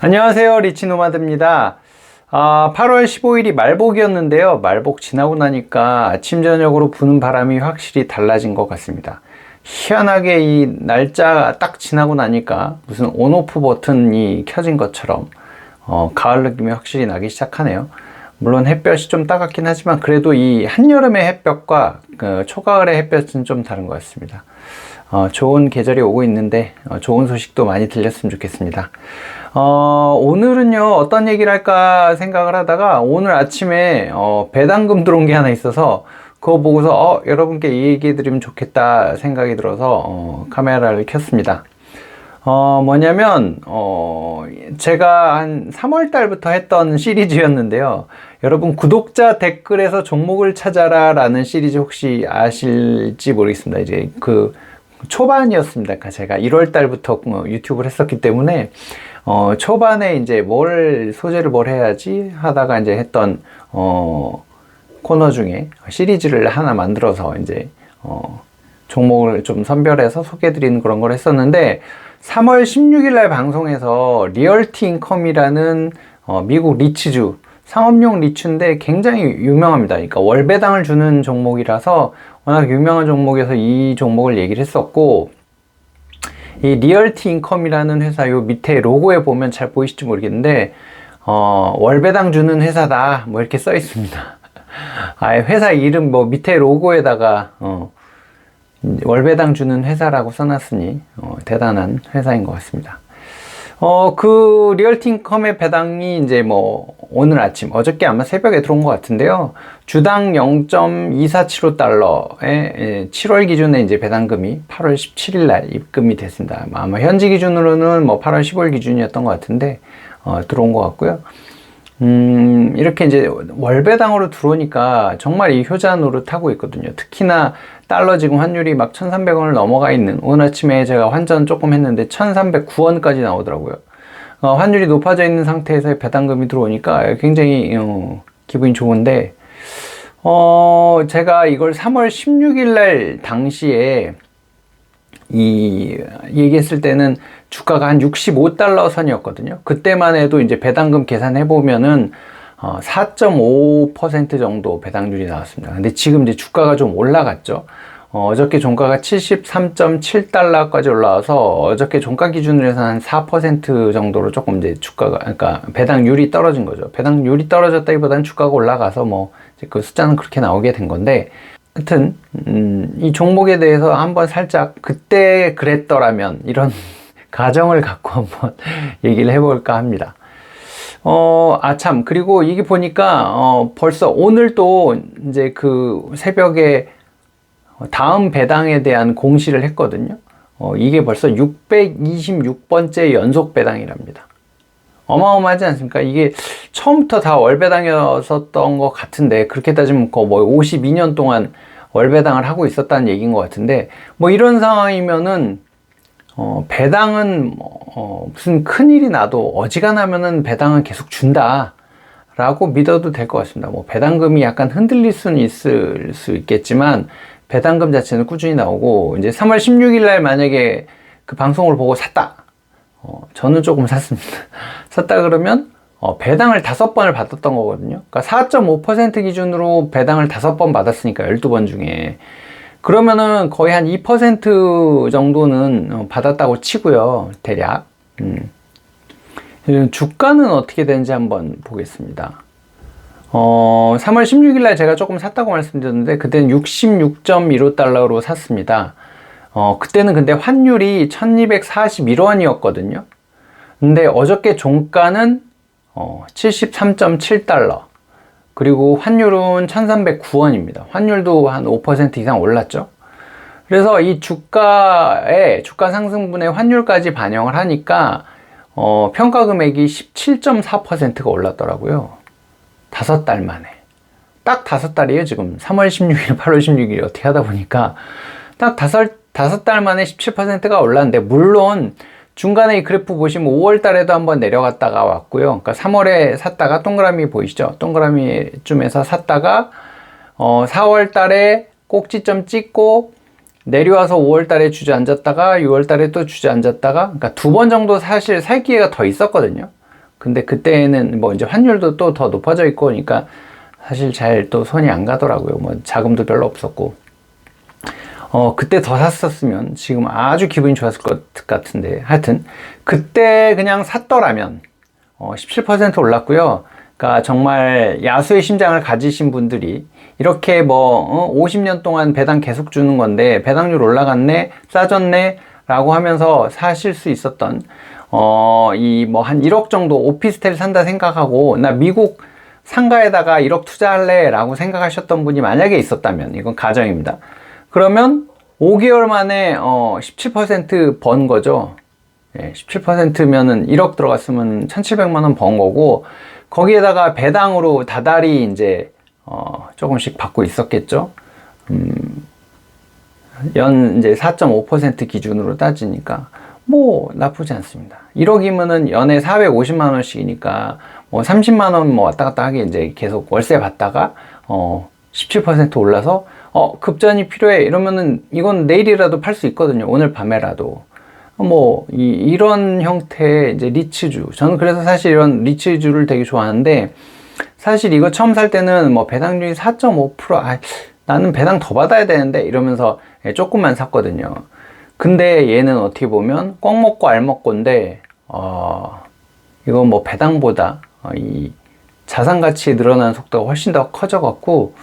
안녕하세요, 리치노마드입니다. 8월 15일이 말복이었는데요. 말복 지나고 나니까 아침 저녁으로 부는 바람이 확실히 달라진 것 같습니다. 희한하게 이 날짜 딱 지나고 나니까 무슨 온오프 버튼이 켜진 것처럼 가을 느낌이 확실히 나기 시작하네요. 물론 햇볕이 좀 따갑긴 하지만 그래도 이 한여름의 햇볕과 그 초가을의 햇볕은 좀 다른 것 같습니다. 좋은 계절이 오고 있는데 좋은 소식도 많이 들렸으면 좋겠습니다. 오늘은요 어떤 얘기를 할까 생각을 하다가 오늘 아침에 배당금 들어온 게 하나 있어서 그거 보고서 여러분께 이 얘기 드리면 좋겠다 생각이 들어서 카메라를 켰습니다. 뭐냐면 제가 한 3월 달부터 했던 시리즈였는데요. 여러분 구독자 댓글에서 종목을 찾아라 라는 시리즈 혹시 아실지 모르겠습니다. 이제 그 초반이었습니다. 그러니까 제가 1월 달부터 유튜브를 했었기 때문에 초반에 이제 소재를 뭘 해야지 하다가 이제 했던 코너 중에 시리즈를 하나 만들어서 이제 종목을 좀 선별해서 소개해드리는 그런 걸 했었는데 3월 16일 날 방송에서 리얼티 인컴이라는 미국 리츠주 상업용 리츠인데 굉장히 유명합니다. 그러니까 월배당을 주는 종목이라서 워낙 유명한 종목에서 이 종목을 얘기를 했었고, 이 리얼티 인컴이라는 회사 요 밑에 로고에 보면 잘 보이실지 모르겠는데 월배당 주는 회사다 뭐 이렇게 써 있습니다. 회사 이름 뭐 밑에 로고에다가 월배당 주는 회사라고 써놨으니 대단한 회사인 것 같습니다. 그 리얼티인컴의 배당이 이제 뭐 오늘 아침 어저께 아마 새벽에 들어온 것 같은데요. 주당 0.2475달러에 7월 기준에 이제 배당금이 8월 17일 날 입금이 됐습니다. 아마 현지 기준으로는 뭐 8월 15일 기준이었던 것 같은데 들어온 것 같고요. 이렇게 이제 월배당으로 들어오니까 정말 이 효자 노릇하고 있거든요. 특히나 달러 지금 환율이 막 1,300원을 넘어가 있는 오늘 아침에 제가 환전 조금 했는데 1,309원까지 나오더라고요. 환율이 높아져 있는 상태에서 배당금이 들어오니까 굉장히 기분이 좋은데 제가 이걸 3월 16일 날 당시에 얘기했을 때는 주가가 한 65달러 선이었거든요. 그때만 해도 이제 배당금 계산해 보면은 4.5% 정도 배당률이 나왔습니다. 근데 지금 이제 주가가 좀 올라갔죠. 어저께 종가가 73.7달러까지 올라와서 어저께 종가 기준으로 해서 한 4% 정도로 조금 이제 그러니까 배당률이 떨어진 거죠. 배당률이 떨어졌다기보다는 주가가 올라가서 뭐 이제 그 숫자는 그렇게 나오게 된 건데, 하여튼 이 종목에 대해서 한번 살짝 그때 그랬더라면 이런 가정을 갖고 한번 얘기를 해볼까 합니다. 참 그리고 이게 보니까 벌써 오늘 또 이제 그 새벽에 다음 배당에 대한 공시를 했거든요. 이게 벌써 626번째 연속 배당이랍니다. 어마어마하지 않습니까? 이게 처음부터 다 월배당이었었던 것 같은데, 그렇게 따지면 뭐 52년 동안 월배당을 하고 있었다는 얘기인 것 같은데, 뭐 이런 상황이면은 배당은 무슨 큰일이 나도 어지간하면은 배당은 계속 준다 라고 믿어도 될 것 같습니다. 뭐 배당금이 약간 흔들릴 수는 있을 수 있겠지만 배당금 자체는 꾸준히 나오고, 이제 3월 16일 날 만약에 그 방송을 보고 샀다, 저는 조금 샀습니다. 샀다 그러면 배당을 5번을 받았던 거거든요. 그러니까 4.5% 기준으로 배당을 5번 받았으니까 12번 중에 그러면은 거의 한 2% 정도는 받았다고 치고요, 대략. 주가는 어떻게 되는지 한번 보겠습니다. 3월 16일 날 제가 조금 샀다고 말씀드렸는데 그때는 66.15달러로 샀습니다. 그때는 근데 환율이 1241원이었거든요. 근데 어저께 종가는 73.7달러. 그리고 환율은 1309원입니다. 환율도 한 5% 이상 올랐죠. 그래서 이 주가 상승분의 환율까지 반영을 하니까 평가 금액이 17.4%가 올랐더라고요. 5달 만에. 딱 5달이에요, 지금. 3월 16일, 8월 16일 어떻게 하다 보니까 딱 5달 만에 17%가 올랐는데, 물론 중간에 이 그래프 보시면 5월 달에도 한번 내려갔다가 왔고요. 그러니까 3월에 샀다가 동그라미 보이시죠? 동그라미쯤에서 샀다가 4월 달에 꼭지점 찍고 내려와서 5월 달에 주저앉았다가 6월 달에 또 주저앉았다가, 그러니까 2번 정도 사실 살 기회가 더 있었거든요. 근데 그때는 뭐 이제 환율도 또 더 높아져 있고 그러니까 사실 잘 또 손이 안 가더라고요. 뭐 자금도 별로 없었고. 그때 더 샀었으면 지금 아주 기분이 좋았을 것 같은데, 하여튼 그때 그냥 샀더라면 17% 올랐고요. 그러니까 정말 야수의 심장을 가지신 분들이 이렇게 뭐 50년 동안 배당 계속 주는 건데 배당률 올라갔네, 싸졌네 라고 하면서 사실 수 있었던 이 뭐 한 1억 정도 오피스텔 산다 생각하고 나 미국 상가에다가 1억 투자할래 라고 생각하셨던 분이 만약에 있었다면, 이건 가정입니다. 그러면 5개월 만에 17% 번 거죠. 예, 17%면은 1억 들어갔으면 1,700만 원 번 거고, 거기에다가 배당으로 다달이 이제 조금씩 받고 있었겠죠. 연 이제 4.5% 기준으로 따지니까 뭐 나쁘지 않습니다. 1억이면은 연에 450만 원씩이니까 뭐 30만 원 뭐 왔다 갔다 하게 이제 계속 월세 받다가 17% 올라서 급전이 필요해 이러면은 이건 내일이라도 팔 수 있거든요. 오늘 밤에라도. 뭐 이런 형태의 이제 리츠주, 저는 그래서 사실 이런 리츠주를 되게 좋아하는데, 사실 이거 처음 살 때는 뭐 배당률이 4.5%, 나는 배당 더 받아야 되는데 이러면서 조금만 샀거든요. 근데 얘는 어떻게 보면 꽉 먹고 알 먹고인데 이건 뭐 배당보다 이 자산 가치 늘어나는 속도가 훨씬 더 커져 갖고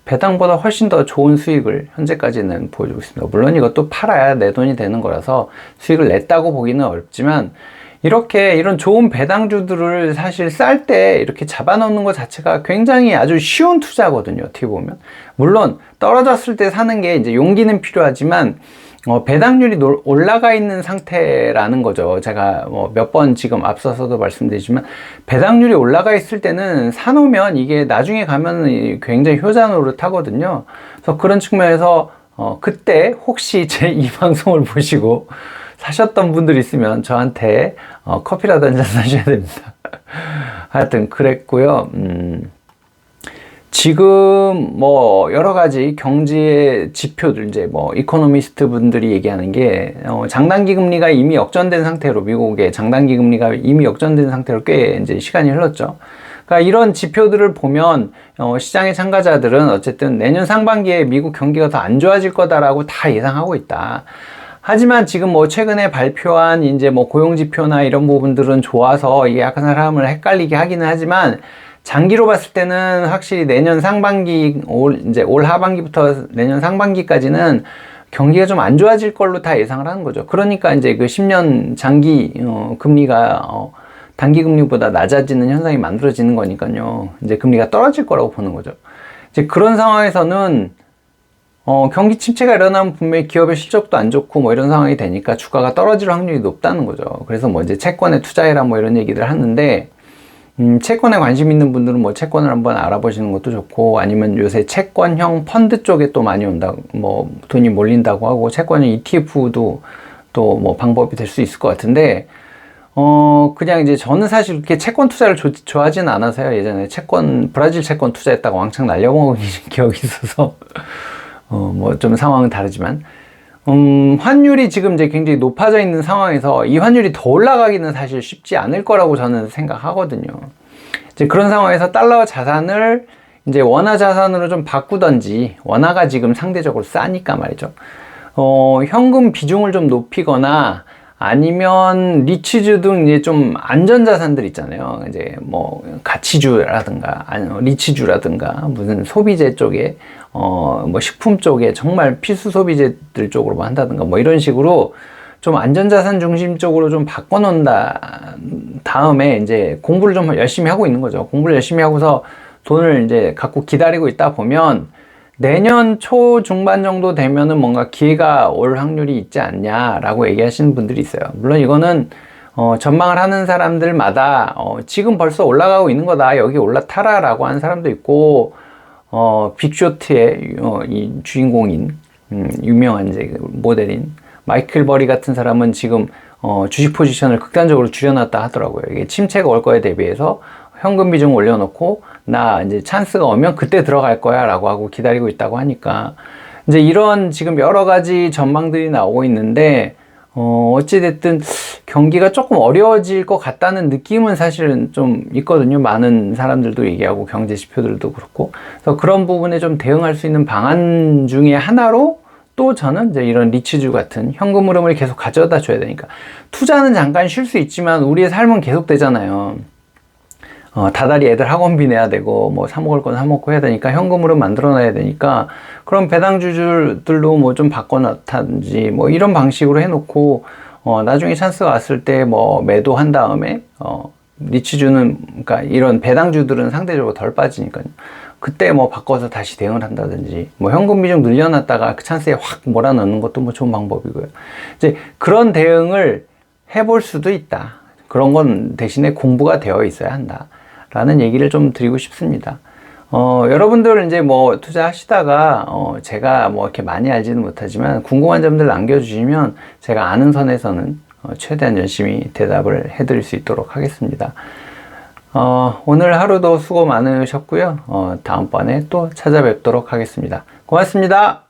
배당보다 훨씬 더 좋은 수익을 현재까지는 보여주고 있습니다. 물론 이것도 팔아야 내 돈이 되는 거라서 수익을 냈다고 보기는 어렵지만, 이렇게 이런 좋은 배당주들을 사실 쌀 때 이렇게 잡아놓는 것 자체가 굉장히 아주 쉬운 투자거든요. 어떻게 보면. 물론 떨어졌을 때 사는 게 이제 용기는 필요하지만 배당률이 올라가 있는 상태라는 거죠. 제가 뭐 몇 번 지금 앞서서도 말씀드리지만, 배당률이 올라가 있을 때는 사놓으면 이게 나중에 가면 굉장히 효자노릇하거든요. 그래서 그런 측면에서 그때 혹시 제 이 방송을 보시고 사셨던 분들 있으면 저한테 커피라도 한잔 사셔야 됩니다. 하여튼 그랬고요. 지금 뭐 여러 가지 경제 지표들, 이제 뭐 이코노미스트 분들이 얘기하는 게 장단기 금리가 이미 역전된 상태로, 미국의 장단기 금리가 이미 역전된 상태로 꽤 이제 시간이 흘렀죠. 그러니까 이런 지표들을 보면 시장의 참가자들은 어쨌든 내년 상반기에 미국 경기가 더 안 좋아질 거다라고 다 예상하고 있다. 하지만 지금 뭐 최근에 발표한 이제 뭐 고용 지표나 이런 부분들은 좋아서 이게 약간 사람을 헷갈리게 하기는 하지만, 장기로 봤을 때는 확실히 내년 상반기, 이제 올 하반기부터 내년 상반기까지는 경기가 좀 안 좋아질 걸로 다 예상을 하는 거죠. 그러니까 이제 그 10년 장기 금리가 단기 금리보다 낮아지는 현상이 만들어지는 거니까요. 이제 금리가 떨어질 거라고 보는 거죠. 이제 그런 상황에서는 경기 침체가 일어나면 분명히 기업의 실적도 안 좋고 뭐 이런 상황이 되니까 주가가 떨어질 확률이 높다는 거죠. 그래서 뭐 이제 채권에 투자해라 뭐 이런 얘기를 하는데, 채권에 관심 있는 분들은 뭐 채권을 한번 알아보시는 것도 좋고, 아니면 요새 채권형 펀드 쪽에 또 많이 온다, 뭐 돈이 몰린다고 하고, 채권형 ETF도 또 뭐 방법이 될 수 있을 것 같은데, 그냥 이제 저는 사실 그렇게 채권 투자를 좋아하지는 않아서요. 예전에 브라질 채권 투자했다가 왕창 날려먹은 기억이 있어서, 뭐 좀 상황은 다르지만, 환율이 지금 이제 굉장히 높아져 있는 상황에서 이 환율이 더 올라가기는 사실 쉽지 않을 거라고 저는 생각하거든요. 이제 그런 상황에서 달러 자산을 이제 원화 자산으로 좀 바꾸던지, 원화가 지금 상대적으로 싸니까 말이죠. 현금 비중을 좀 높이거나, 아니면 리츠주 등 이제 좀 안전 자산들 있잖아요. 이제 뭐 가치주라든가, 리츠주라든가, 무슨 소비재 쪽에 뭐 식품 쪽에 정말 필수 소비재들 쪽으로 한다든가 뭐 이런 식으로 좀 안전자산 중심 쪽으로 좀 바꿔놓는다 다음에 이제 공부를 좀 열심히 하고 있는 거죠. 공부를 열심히 하고서 돈을 이제 갖고 기다리고 있다 보면 내년 초 중반 정도 되면은 뭔가 기회가 올 확률이 있지 않냐라고 얘기하시는 분들이 있어요. 물론 이거는 전망을 하는 사람들마다 지금 벌써 올라가고 있는 거다, 여기 올라타라 라고 하는 사람도 있고, 빅쇼트의 이 주인공인 유명한 이제 모델인 마이클 버리 같은 사람은 지금 주식 포지션을 극단적으로 줄여놨다 하더라고요. 이게 침체가 올 거에 대비해서 현금 비중 올려놓고 나 이제 찬스가 오면 그때 들어갈 거야 라고 하고 기다리고 있다고 하니까, 이제 이런 지금 여러 가지 전망들이 나오고 있는데 어찌됐든 경기가 조금 어려워질 것 같다는 느낌은 사실은 좀 있거든요. 많은 사람들도 얘기하고 경제 지표들도 그렇고. 그래서 그런 부분에 좀 대응할 수 있는 방안 중에 하나로 또 저는 이제 이런 리츠주 같은 현금 흐름을 계속 가져다 줘야 되니까. 투자는 잠깐 쉴 수 있지만 우리의 삶은 계속 되잖아요. 다달이 애들 학원비 내야 되고, 뭐, 사먹을 건 사먹고 해야 되니까, 현금으로 만들어놔야 되니까, 그럼 배당주들도 뭐 좀 바꿔놨다든지, 뭐, 이런 방식으로 해놓고, 나중에 찬스가 왔을 때 뭐, 매도한 다음에, 리츠주는, 그러니까 이런 배당주들은 상대적으로 덜 빠지니까요. 그때 뭐 바꿔서 다시 대응을 한다든지, 뭐, 현금 비중 늘려놨다가 그 찬스에 확 몰아넣는 것도 뭐 좋은 방법이고요. 이제 그런 대응을 해볼 수도 있다. 그런 건 대신에 공부가 되어 있어야 한다. 라는 얘기를 좀 드리고 싶습니다. 여러분들 이제 뭐 투자하시다가, 제가 뭐 이렇게 많이 알지는 못하지만 궁금한 점들 남겨주시면 제가 아는 선에서는 최대한 열심히 대답을 해드릴 수 있도록 하겠습니다. 오늘 하루도 수고 많으셨고요. 다음번에 또 찾아뵙도록 하겠습니다. 고맙습니다.